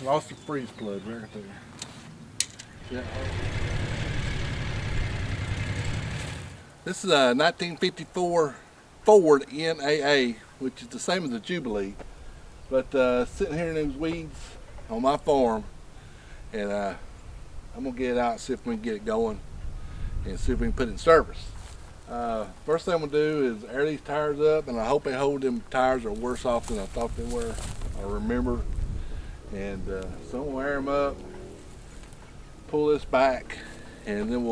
Lost the freeze plug right there. Yeah. This is a 1954 Ford NAA, which is the same as the Jubilee, but sitting here in those weeds on my farm, and I'm gonna get it out and see if we can get it going and see if we can put it in service. First thing I'm gonna do is air these tires up, and I hope they hold. Them tires are worse off than I thought they were. I remember, and so I'm gonna air them up, pull this back, and then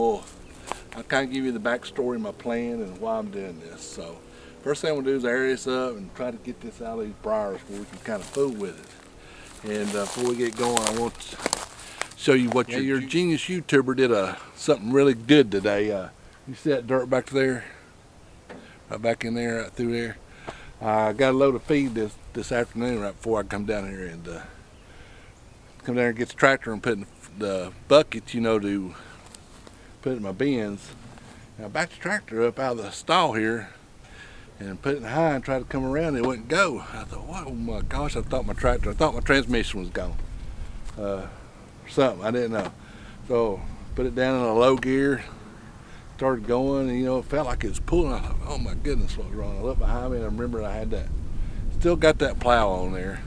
I'll kind of give you the backstory of my plan and why I'm doing this. So first thing I'm gonna do is air this up and try to get this out of these briars where we can kind of fool with it. And before we get going, I want to show you what your genius YouTuber did something really good today. You see that dirt back there? Right back in there, right through there. I got a load of feed this afternoon right before I come down here and come down and get the tractor and put in the bucket, to put it in my bins. And I backed the tractor up out of the stall here and put it in high and tried to come around and it wouldn't go. I thought, oh my gosh, I thought my transmission was gone. Something, I didn't know. So put it down in a low gear, started going, and it felt like it was pulling. I thought, oh my goodness, what was wrong? I looked behind me and I remember I had still got that plow on there.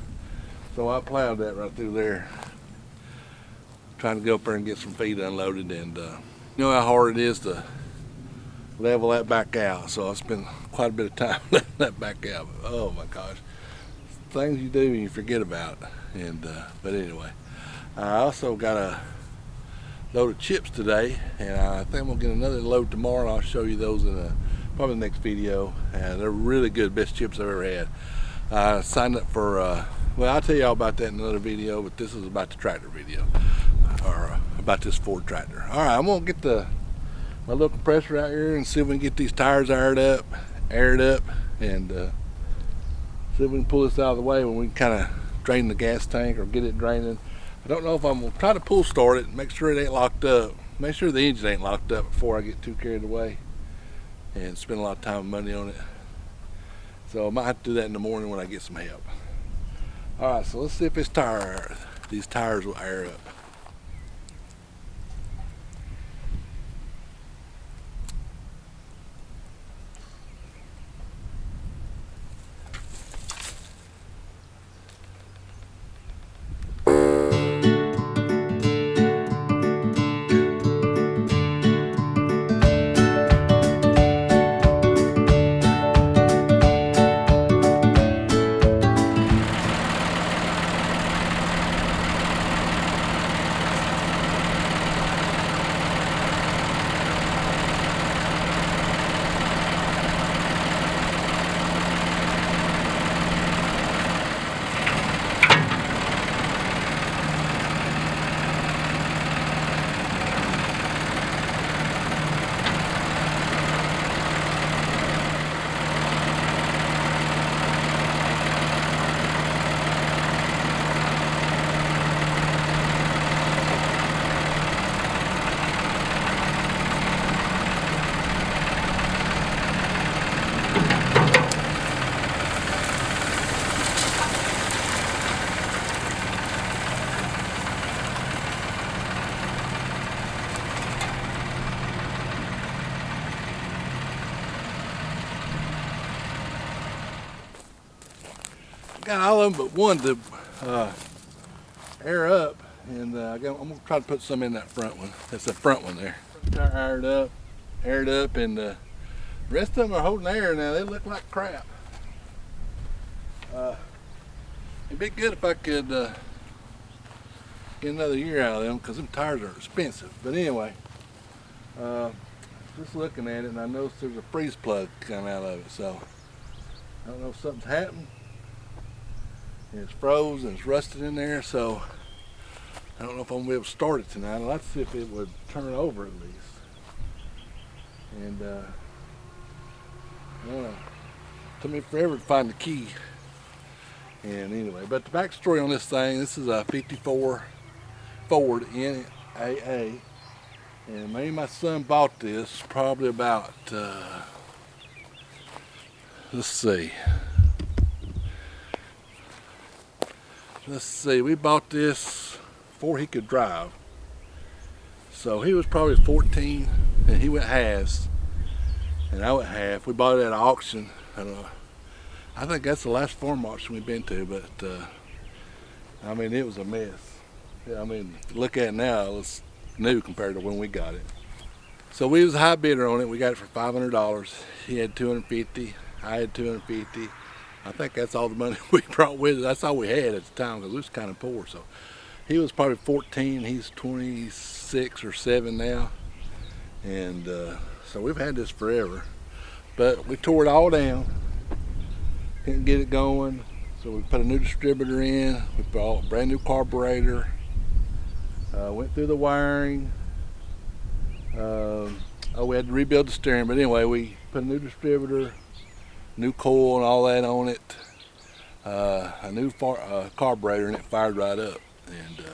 So I plowed that right through there, trying to go up there and get some feed unloaded. And you know how hard it is to level that back out. So I spent quite a bit of time letting that back out. But, oh my gosh, things you do and you forget about. And but anyway, I also got a load of chips today, and I think I'm gonna get another load tomorrow, and I'll show you those in probably the next video. And they're really good, best chips I've ever had. I signed up for well, I'll tell you all about that in another video, but this is about the tractor video, or about this Ford tractor. All right, I'm gonna get my little compressor out here and see if we can get these tires aired up, and see if we can pull this out of the way when we can kind of drain the gas tank or get it draining. I don't know if I'm gonna try to pull start it, make sure it ain't locked up, make sure the engine ain't locked up before I get too carried away and spend a lot of time and money on it. So I might have to do that in the morning when I get some help. All right, so let's see if these tires will air up. Got all of them but one to air up, and I'm gonna try to put some in that front one. That's the front one there. Tire aired up, and the rest of them are holding air now. They look like crap. It'd be good if I could get another year out of them, because them tires are expensive. But anyway, just looking at it, and I noticed there's a freeze plug coming out of it. So I don't know if something's happened. And it's froze and it's rusted in there, so I don't know if I'm gonna be able to start it tonight. I'd like to see if it would turn over at least. And I don't know. It took me forever to find the key. And anyway, but the backstory on this thing, this is a 54 Ford NAA. And maybe my son bought this probably about, let's see. let's see, we bought this before he could drive. So he was probably 14 and he went halves and I went half. We bought it at an auction. I think that's the last farm auction we've been to, but I mean, it was a mess. Yeah, I mean, look at it now, it's new compared to when we got it. So we was a high bidder on it. We got it for $500. He had $250. I had $250. I think that's all the money we brought with us. That's all we had at the time because we was kind of poor. So he was probably 14. He's 26 or 7 now, and so we've had this forever. But we tore it all down. Couldn't get it going, so we put a new distributor in. We bought a brand new carburetor. Went through the wiring. We had to rebuild the steering, but anyway, we put a new distributor, new coil and all that on it, a new carburetor, and it fired right up. And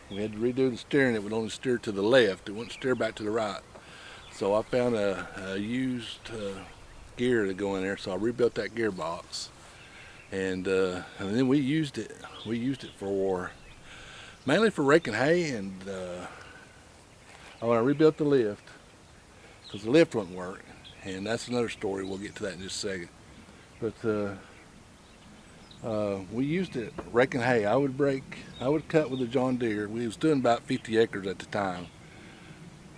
we had to redo the steering. It would only steer to the left. It wouldn't steer back to the right. So I found a used gear to go in there, so I rebuilt that gearbox. And then we used it. We used it for mainly for raking hay, and when I rebuilt the lift, because the lift wouldn't work, and that's another story. We'll get to that in just a second. But we used it raking hay. I would cut with the John Deere. We was doing about 50 acres at the time.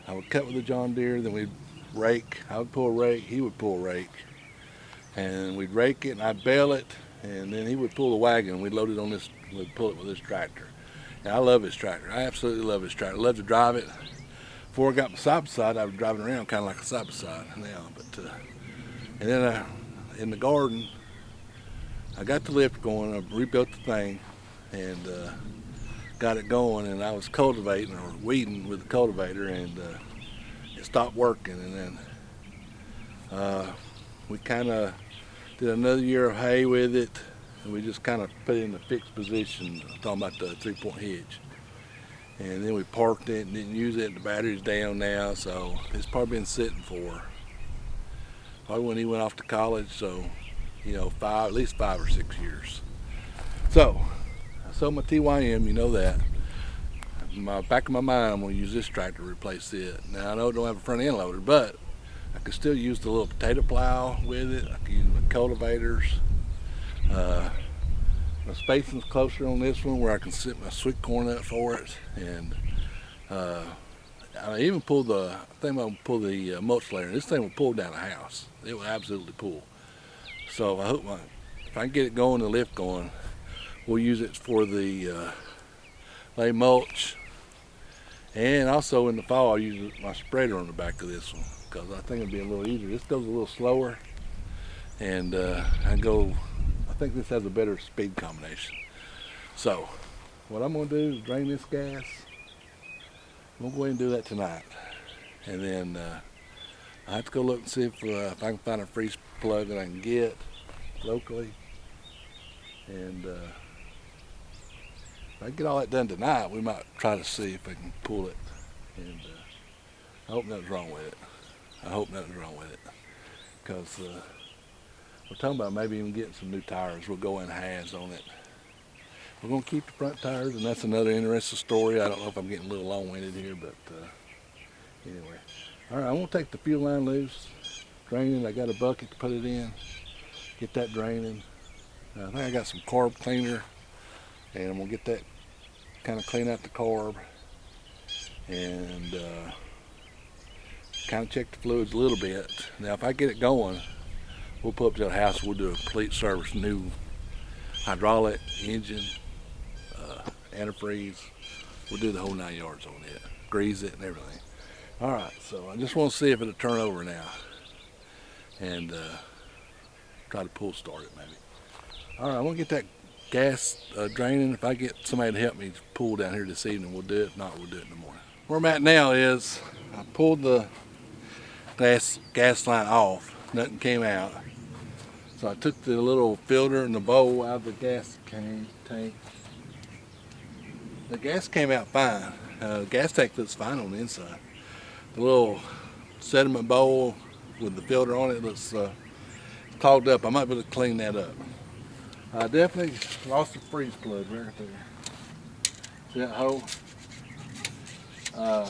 I would cut with the John Deere, then we'd rake. I would pull a rake, he would pull a rake, and we'd rake it, and I'd bale it, and then he would pull the wagon. We'd load it on this. We'd pull it with this tractor. And I love this tractor. I absolutely love this tractor. I love to drive it. Before I got my side by side, I was driving around kind of like a side by side now. But and then in the garden, I got the lift going. I rebuilt the thing and got it going. And I was cultivating or weeding with the cultivator, and it stopped working. And then we kind of did another year of hay with it, and we just kind of put it in the fixed position. I'm talking about the 3-point hitch. And then we parked it and didn't use it. The battery's down now, so it's probably been sitting for probably when he went off to college, so at least 5 or 6 years. So I sold my TYM, you know that. In my back of my mind, I'm going to use this tractor to replace it. Now I know it don't have a front end loader, but I could still use the little potato plow with it. I could use my cultivators. My spacing's closer on this one where I can sit my sweet corn up for it, and I even pulled the mulch layer. This thing will pull down a house. It will absolutely pull. So I hope if I can get it going, the lift going, we'll use it for the lay mulch, and also in the fall I'll use my spreader on the back of this one because I think it'll be a little easier. This goes a little slower, and I think this has a better speed combination. So what I'm going to do is drain this gas. I'm going to go ahead and do that tonight. And then I have to go look and see if I can find a freeze plug that I can get locally. And if I get all that done tonight, we might try to see if I can pull it. And I hope nothing's wrong with it. I hope nothing's wrong with it. Because we're talking about maybe even getting some new tires. We'll go in halves on it. We're going to keep the front tires, and that's another interesting story. I don't know if I'm getting a little long-winded here, but anyway. All right, I'm going to take the fuel line loose, drain it. I got a bucket to put it in, get that draining. I think I got some carb cleaner, and I'm going to get that kind of clean out the carb and kind of check the fluids a little bit. Now, if I get it going, we'll pull up to the house. We'll do a complete service, new hydraulic, engine, antifreeze. We'll do the whole 9 yards on it, grease it and everything. All right, so I just want to see if it'll turn over now, and try to pull start it maybe. All right, I want to get that gas draining. If I get somebody to help me pull down here this evening, we'll do it. If not, we'll do it in the morning. Where I'm at now is I pulled the gas line off. Nothing came out. So I took the little filter and the bowl out of the gas tank. The gas came out fine. The gas tank looks fine on the inside. The little sediment bowl with the filter on it looks clogged up. I might be able to clean that up. I definitely lost the freeze plug right there. See that hole? I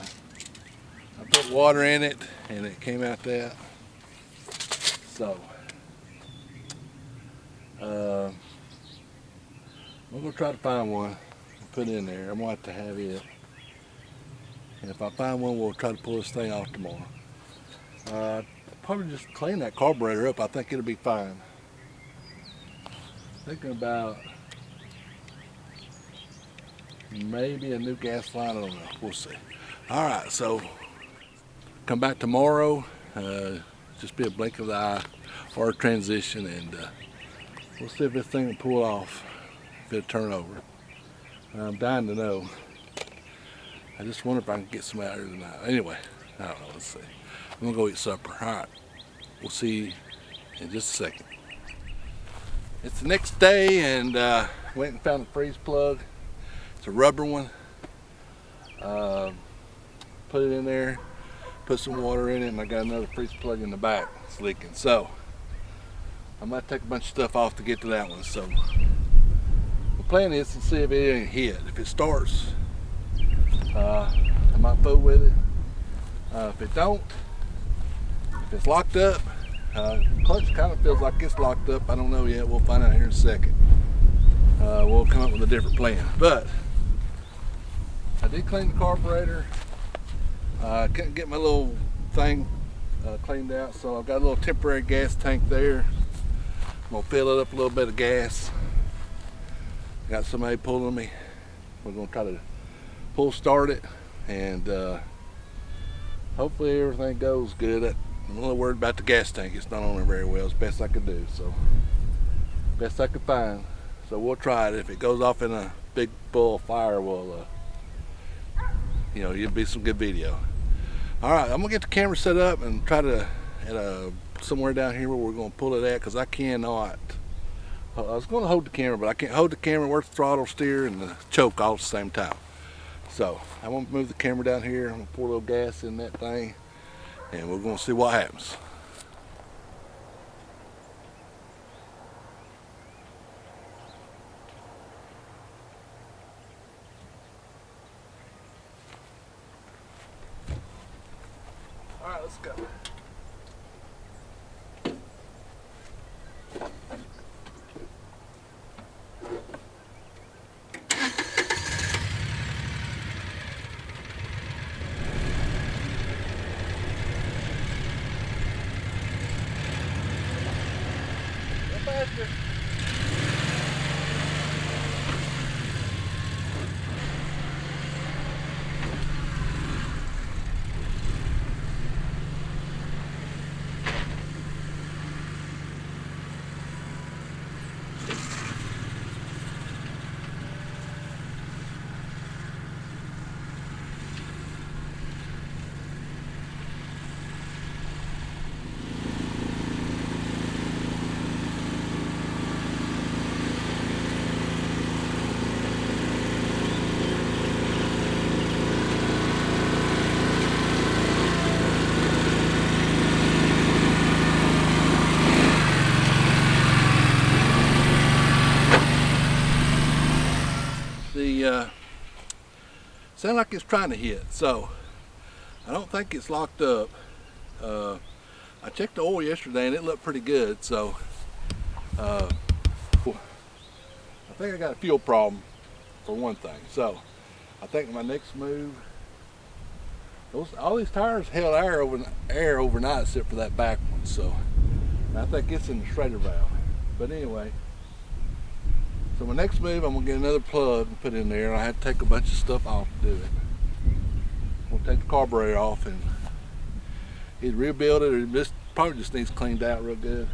put water in it and it came out that. So, I'm gonna try to find one and put in there. I'm gonna have to have it. And if I find one, we'll try to pull this thing off tomorrow. Probably just clean that carburetor up. I think it'll be fine. Thinking about maybe a new gas line. I don't know. We'll see. All right, so come back tomorrow. Just be a blink of the eye or a transition, and we'll see if this thing will pull off, if it'll turn over. I'm dying to know. I just wonder if I can get some out here tonight. Anyway, I don't know. Let's see. I'm gonna go eat supper. All right. We'll see you in just a second. It's the next day, and went and found a freeze plug. It's a rubber one. Put it in there, put some water in it, and I got another freeze plug in the back. It's leaking. So I might take a bunch of stuff off to get to that one. So the plan is to see if it ain't hit. If it starts, I might fool with it. If it don't, if it's locked up, clutch kind of feels like it's locked up. I don't know yet. We'll find out here in a second. We'll come up with a different plan. But I did clean the carburetor. I couldn't get my little thing cleaned out, so I've got a little temporary gas tank there. I'm gonna fill it up a little bit of gas. Got somebody pulling me. We're gonna try to pull start it, and hopefully everything goes good. I'm a little worried about the gas tank. It's not on there very well. It's best I could do, so best I could find. So we'll try it. If it goes off in a big bull of fire, we'll it'll be some good video. All right, I'm gonna get the camera set up and try to somewhere down here where we're gonna pull it at, because I cannot. I was gonna hold the camera, but I can't hold the camera, work the throttle, steer, and the choke all at the same time. So I'm gonna move the camera down here. I'm gonna pour a little gas in that thing, and we're gonna see what happens. All right, let's go. Faster. Sound like it's trying to hit, so I don't think it's locked up. I checked the oil yesterday and it looked pretty good, so I think I got a fuel problem for one thing. So I think my next move, all these tires held air overnight except for that back one, so I think it's in the Schrader valve. But anyway, so my next move, I'm gonna get another plug and put in there, and I had to take a bunch of stuff off to do it. I'm gonna take the carburetor off and either rebuild it, or probably just needs cleaned out real good.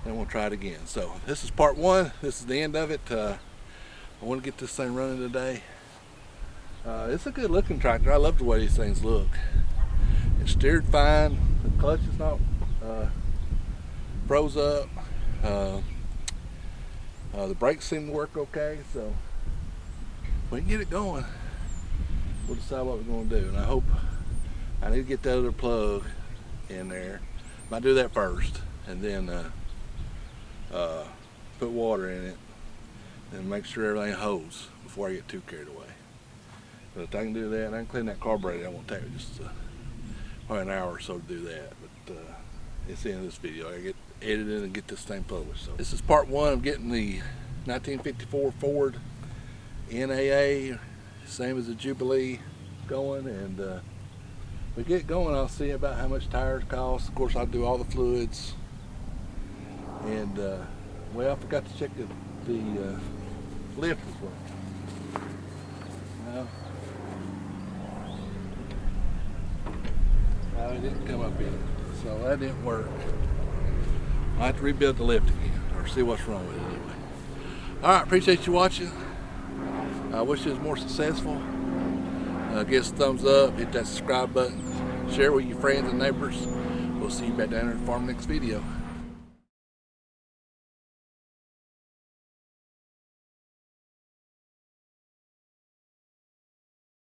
Then we'll try it again. So this is part one. This is the end of it. I want to get this thing running today. It's a good looking tractor. I love the way these things look. It's steered fine. The clutch is not froze up. The brakes seem to work okay, so if we can get it going, we'll decide what we're going to do. And I need to get that other plug in there. Might do that first, and then put water in it, and make sure everything holds before I get too carried away. But if I can do that, and I can clean that carburetor, that won't take me just probably an hour or so to do that. But it's the end of this video. I get edited and get this thing published. So this is part one of getting the 1954 Ford NAA, same as the Jubilee, going. And we get going, I'll see about how much tires cost. Of course, I'll do all the fluids. And well, I forgot to check the lift as well. No, it didn't come up either, so that didn't work. I'll have to rebuild the lift again, or see what's wrong with it anyway. Alright, appreciate you watching. I wish it was more successful. Give us a thumbs up, hit that subscribe button, share with your friends and neighbors. We'll see you back down here in the farm next video.